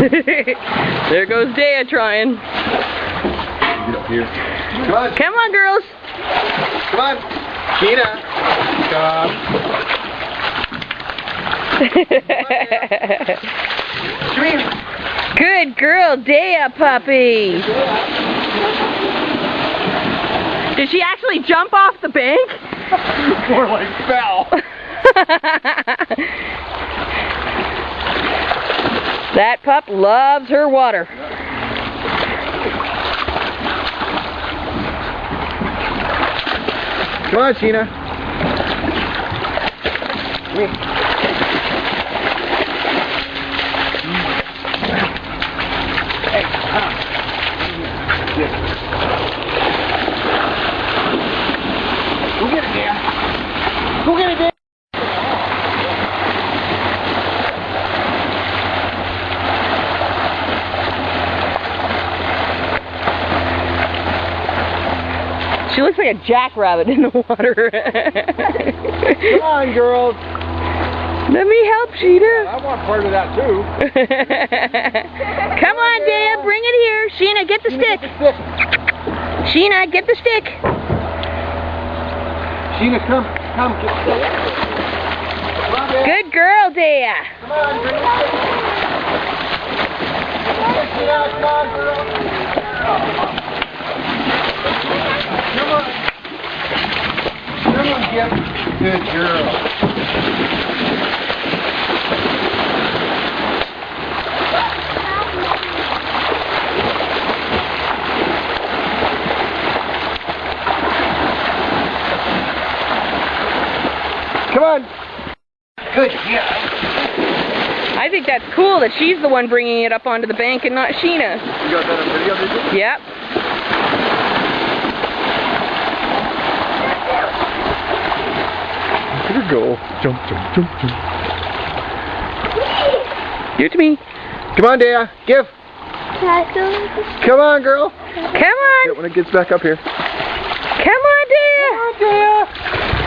There goes Dea trying. Get up here. Come on. Come on, girls. Come on. Sheena. Come here. Good girl, Dea puppy. Did she actually jump off the bank? More like fell. That pup loves her water. Come on, Sheena. Come here. Hey, come. Go get it, Dan. Go get it, Dan. She looks like a jackrabbit in the water. Come on, girls. Let me help, Sheena. I want part of that, too. Come on, Dea, bring it here. Sheena, get the stick. Sheena, get the stick. Sheena, come. Come, get the stick. Come on, Dan. Good girl, Dea. Come on, bring the stick. Come on, Sheena, come on, girl. Come on. Come on, Gip. Good girl. Come on. Good job. I think that's cool that she's the one bringing it up onto the bank and not Sheena. You got that on video, did you? Yep. Here we go. Jump, jump, jump, jump. Give it to me. Come on, Dea. Give. Come on, girl. Come on. When it gets back up here. Come on, Dea.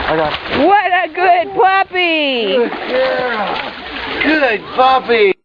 I got it. What a good puppy. Good girl. Good puppy.